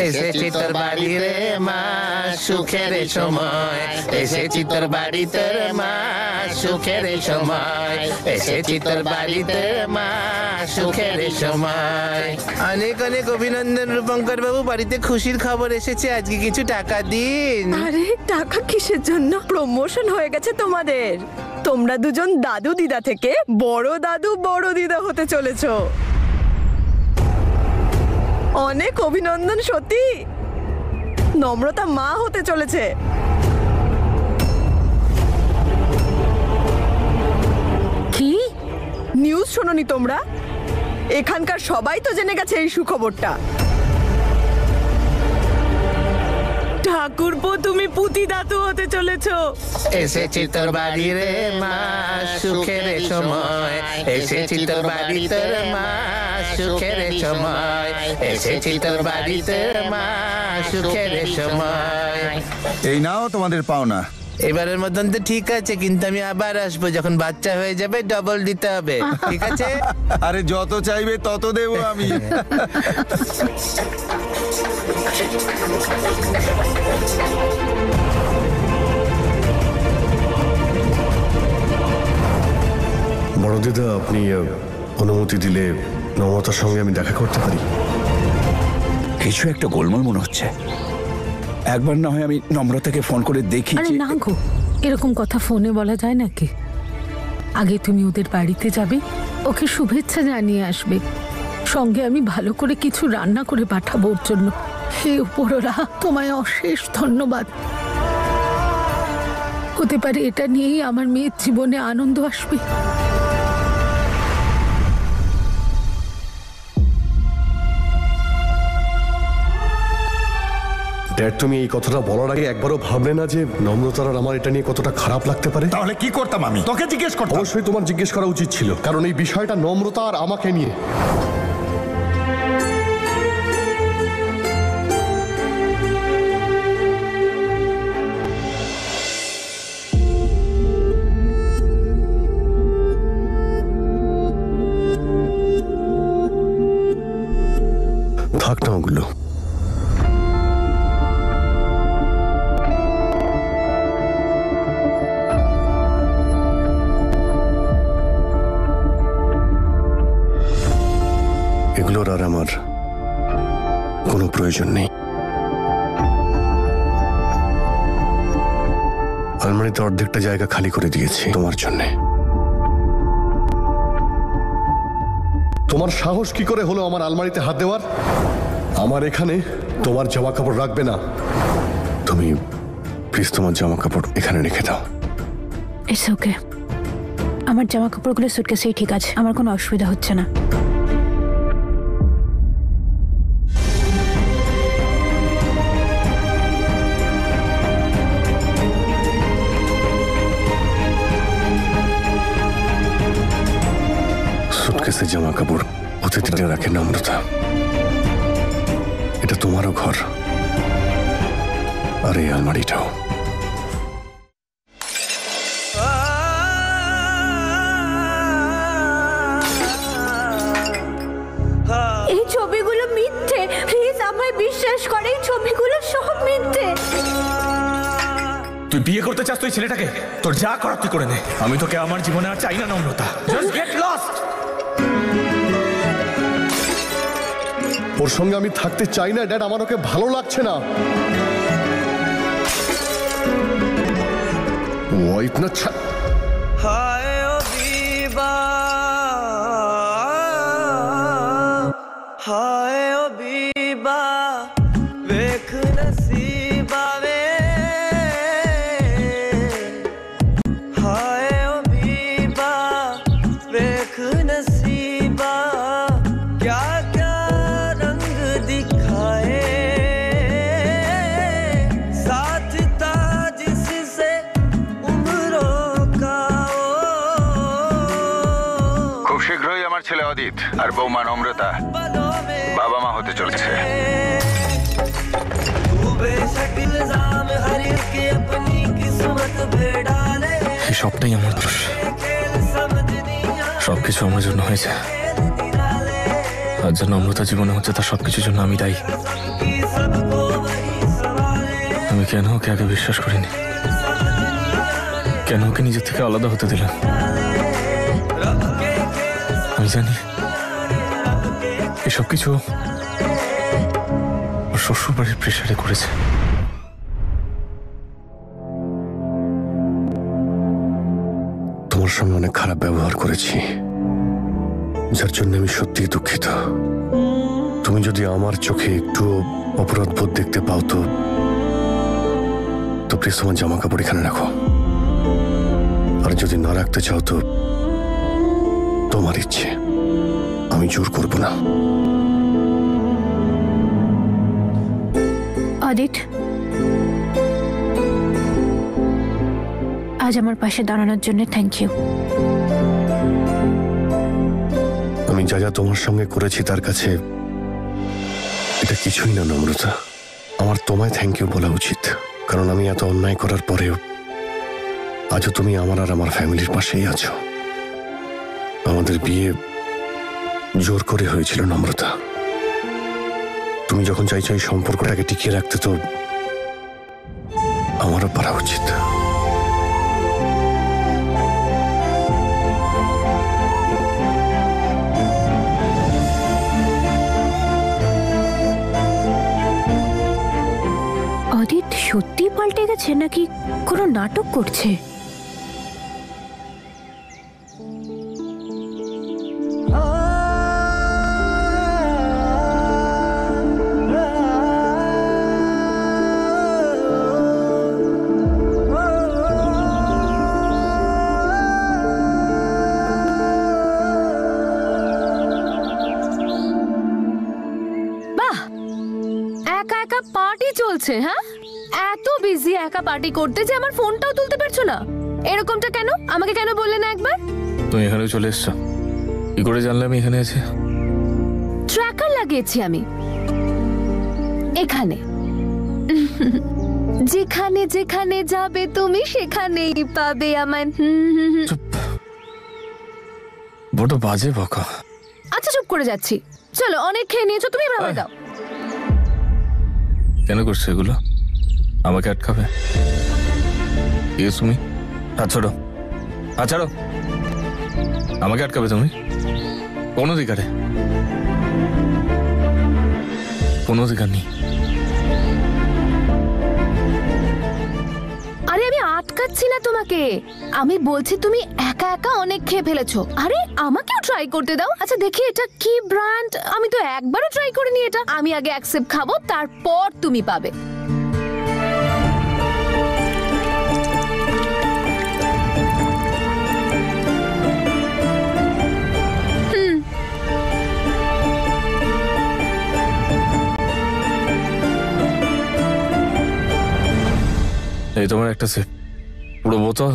এসেছি তোর বাড়ি রে মা সুখের সময়, এসেছি তোর বাড়িতে মা সুখের সময়, এসেছি তোর বাড়িতে মা সুখের সময়। অনেক অনেক অভিনন্দন রূপঙ্কর বাবু, বাড়িতে খুশির খবর এসেছে, আজকে কিছু টাকা দিন। আরে টাকা কিসের জন্য? প্রমোশন হয়ে গেছে তোমাদের, তোমরা দুজন দাদু দিদা থেকে বড় দাদু বড় দিদা হতে চলেছো। অনেক অভিনন্দন সত্যি, নম্রতা মা হতে চলেছে। কি নিউজ শোনোনি তোমরা? এখানকার সবাই তো জেনে গেছে এই সুখবরটা। ঠাকুরপো, তুমি পুতি দাদু হতে চলেছো। এসেছি তোর বাড়ি রে মা সুখের সময়, এসেছি তোর বাড়িতে মা সুখের সময়, এসেছি তোর বাড়িতে মা সুখের সময়। এই নাও তোমাদের পাওনা। এবারের মতন তো ঠিক আছে, কিন্তু আমি আবার আসবো, যখন বাচ্চা হয়ে যাবে ডবল দিতে হবে, ঠিক আছে? আরে যত চাইবে তত দেবো আমি। বড় দিদা, আপনি অনুমতি দিলে নম্রতার সঙ্গে আমি দেখা করতে পারি? কিছু একটা গোলমাল মনে হচ্ছে, একবার না হয় আমি নম্রতাকে ফোন করে দেখি। আরে না গো, এরকম কথা ফোনে বলা যায় নাকি? আগে তুমি ওদের বাড়িতে যাবে, ওকে শুভেচ্ছা জানিয়ে আসবে, সঙ্গে আমি ভালো করে কিছু রান্না করে পাঠাবো ওর জন্য। হে উপরওয়ালা, তোমায় অশেষ ধন্যবাদ। হতে পারে এটা নিয়েই আমার মেয়ের জীবনে আনন্দ আসবে। ড্যাড, তুমি এই কথাটা বলার আগে একবারও ভাবলে না যে নম্রতার আর আমার এটা নিয়ে কতটা খারাপ লাগতে পারে? তাহলে কি করতাম আমি? তোকে জিজ্ঞেস করতাম। অবশ্যই তোমার জিজ্ঞেস করা উচিত ছিল, কারণ এই বিষয়টা নম্রতা আর আমাকে নিয়ে। থাক না ওগুলো। এগুলোর আর আমার কোনো প্রয়োজন নেই। আলমারিতে অর্ধেকটা জায়গা খালি করে দিয়েছি তোমার জন্যে। তোমার সাহস কি করে হলো আমার আলমারিতে হাত দেওয়ার? আমার এখানে তোমার জামা কাপড় রাখবে না। তুমি প্লিজ তোমার জামা কাপড় এখানে রেখে দাও। ইটস ওকে, আমার জামা কাপড়গুলো সুটকেসেই ঠিক আছে, আমার কোনো অসুবিধা হচ্ছে না। সুটকেসে জামা কাপড় অতিথিরা রাখে নম্রতা। এটা তোমারও ঘর, আর এই আলমারিটাও। এই ছবিগুলো মিথ্যে, প্লিজ আমায় বিশ্বাস করে, এই ছবিগুলো সব মিথ্যে। তুই বিয়ে করতে চাস তুই ছেলেটাকে? তোর যা করার তুই করে নে, আমি তোকে আমার জীবনে আর চাই না নম্রতা। Just get lost. ওর সঙ্গে আমি থাকতে চাই না ড্যাড, আমার ওকে ভালো লাগছে না। ও ইতনা হায় ও বিবা, হায় ও বিবা, ਵੇਖ ਨਸੀਬਾ ਵੇ, ਹਾਏ ਓ ਬੀਬਾ, ਵੇਖ ਨਸੀਬਾ, क्या क्या रंग दिखाए, साथ था जिससे उम्रों का वो। খুব শীঘ্রই আমার ছেলে অদিত আর বৌমা নম্রতা বাবা মা হতে চলেছে। এই সবটাই আমার দোষ, সবকিছু আমার জন্য হয়েছে। আজ যা নম্রতা জীবনে হচ্ছে তার সবকিছুর জন্য আমি দায়ী। আমি কেন ওকে আগে বিশ্বাস করিনি, কেন ওকে নিজের থেকে আলাদা হতে দিলাম? আমি জানি এসব কিছু শ্বশুর বাড়ির প্রেশারে করেছে। তোমার সঙ্গে অনেক খারাপ ব্যবহার করেছি, যার জন্য আমি সত্যিই দুঃখিত। তুমি যদি আমার চোখে একটু অপরাধ বোধ দেখতে পাও তো প্লিজ তোমার জামা কাপড় এখানে রাখো, আর যদি না রাখতে চাও তো তোমার ইচ্ছে, আমি জোর করব না। অদিত, আজ আমার পাশে দাঁড়ানোর জন্য থ্যাংক ইউ। আমি যা যা তোমার সঙ্গে করেছি তার কাছে এটা কিছুই না নম্রতা। আমার তোমায় থ্যাংক ইউ বলা উচিত, কারণ আমি এত অন্যায় করার পরেও আজও তুমি আমার আর আমার ফ্যামিলির পাশেই আছো। আমাদের বিয়ে জোর করে হয়েছিল নম্রতা, তুমি যখন চাইছো এই সম্পর্কটাকে টিকিয়ে রাখতে তো আমারও পারা উচিত। অদিত সত্যি পাল্টে গেছে নাকি কোনো নাটক করছে? পার্টি চলছে, হ্যাঁ? এত বিজি একা পার্টি করতে যে আমার ফোনটাও তুলতে পারছো না। এরকমটা কেন? আমাকে কেন বললে না একবার? তুমি এখানে চলে এসছো, কি করে জানলে আমি এখানে আছি? ট্র্যাকার লাগিয়েছি আমি এখানে। যেখানে যেখানে যাবে তুমি সেখানেই পাবে আমায়। বড় বাজে বকা। আচ্ছা চুপ করে যাচ্ছি, চলো অনেক খেয়ে নিয়েছো তুমি, এবার দাও। কেন করছো এগুলো? আমাকে আটকাবে? তুমি হাত ছাড়ো, হাত ছাড়ো। আমাকে আটকাবে তুমি? কোন অধিকারে? কোন অধিকার নেই। আরে আমি আটকাচ্ছি না তোমাকে, আমি বলছি তুমি একা একা অনেক খেয়ে ফেলেছো। আরে আমাকেও ট্রাই করতে দাও। আচ্ছা দেখি এটা কি ব্র্যান্ড, আমি তো একবারও ট্রাই করিনি এটা। আমি আগে এক সিপ খাবো, তারপর তুমি পাবে। এই তোমার একটা সিপ, পুরো বোতল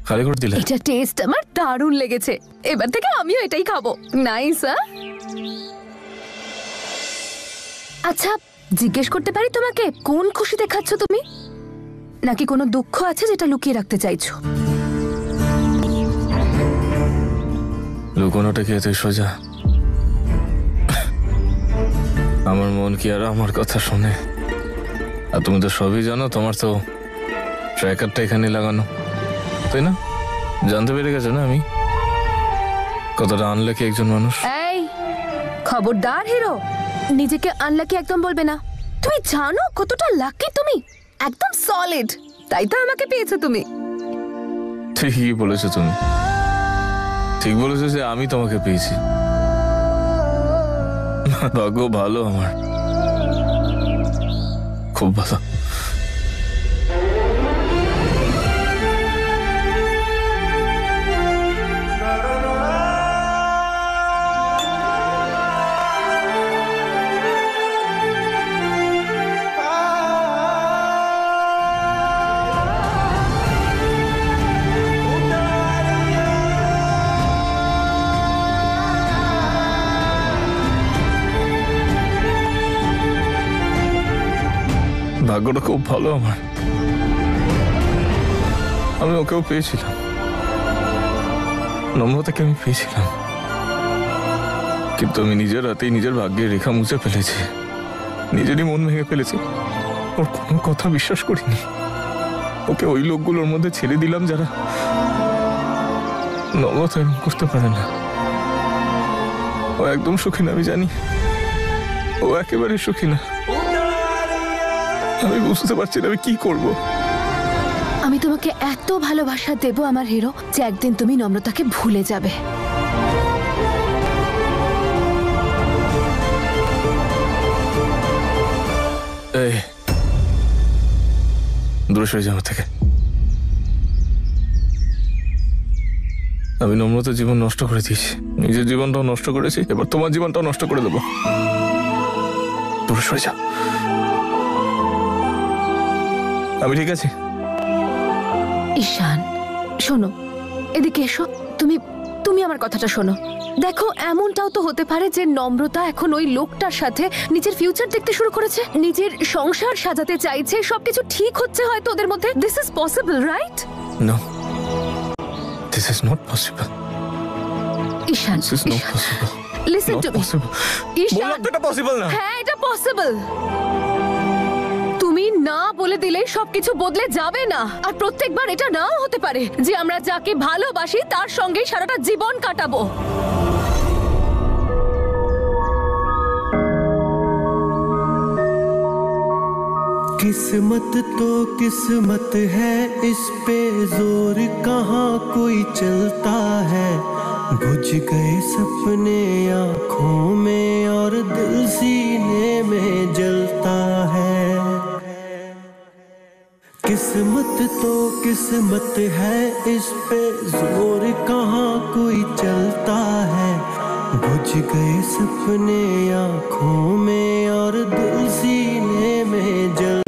খালি করে দিলে। এটা টেস্ট আমার দারুণ লেগেছে, এবার থেকে আমিও এটাই খাবো। নাইস। আচ্ছা জিজ্ঞেস করতে পারি তোমাকে, কোন খুশি দেখাচ্ছ তুমি? নাকি কোনো দুঃখ আছে যেটা লুকিয়ে রাখতে চাইছো? লুকোনোটা কি এতই সোজা? আমার মন কি আর আমার কথা শোনে? আর তুমি তো সবই জানো, তোমার তো ট্র্যাকারটা এখানে লাগানো, তাই না? জানতে পেরে গেছো না আমি কতটা আনলাকি একজন মানুষ। এই খবরদার হিরো, নিজেকে আনলাকি একদম বলবে না। তুমি জানো কতটা লাকি তুমি, একদম সলিড, তাই তো আমাকে পেয়েছো তুমি। ঠিকই বলেছো তুমি, ঠিক বলেছো যে আমি তোমাকে পেয়েছি। ভাগ্য ভালো আমার, খুব ভালো। ভাগ্যটা খুব ভালো আমার, আমি ওকেও পেয়েছিলাম, নম্রতাকে আমি পেয়েছিলাম, কিন্তু আমি নিজের হাতেই নিজের ভাগ্যের রেখা মুছে ফেলেছি, নিজেরই মন ভেঙে ফেলেছি। ওর কোনো কথা বিশ্বাস করিনি, ওকে ওই লোকগুলোর মধ্যে ছেড়ে দিলাম যারা নম্রতা এরকম করতে পারে না। ও একদম সুখী না, আমি জানি ও একেবারে সুখী না। আমি বুঝতে পারছি না আমি কি করব। আমি তোমাকে এত ভালোবাসা দেব আমার হিরো যে একদিন তুমি নম্রতাকে ভুলে যাবে। এই দূরে সরে যাওয়া থেকে। আমি নম্রতার জীবন নষ্ট করে দিয়েছি, নিজের জীবনটাও নষ্ট করেছি, এবার তোমার জীবনটাও নষ্ট করে দেবো। দূরে সরে যাও। আমি ঠিক আছি। ঈশান শোনো, এদিকে এসো। তুমি তুমি আমার কথাটা শোনো। দেখো, এমনটাও তো হতে পারে যে নম্রতা এখন ওই লোকটার সাথে নিজের ফিউচার দেখতে শুরু করেছে, নিজের সংসার সাজাতে চাইছে, সবকিছু ঠিক হচ্ছে হয়তো ওদের মধ্যে। This is possible, right? No, this is not possible. Ishan, this is not possible. Listen to me. Ishan, বললাম তো এটা পসিবল না। হ্যাঁ, এটা পসিবল। তুমি না বলে দিলে সবকিছু বদলে যাবে না। আর প্রত্যেকবার এটা নাও হতে পারে যে আমরা যাকে ভালোবাসি তার সঙ্গেই সারাটা জীবন কাটাবো। किस्मत तो किस्मत है, इस पे जोर कहाँ कोई चलता है। बुझ गए सपने आँखों में और दिल सीने में जलता है। किस्मत तो किस्मत है, इस पे जोर कहाँ कोई चलता है। बुझ गए सपने आँखों में और दिल सीने में जल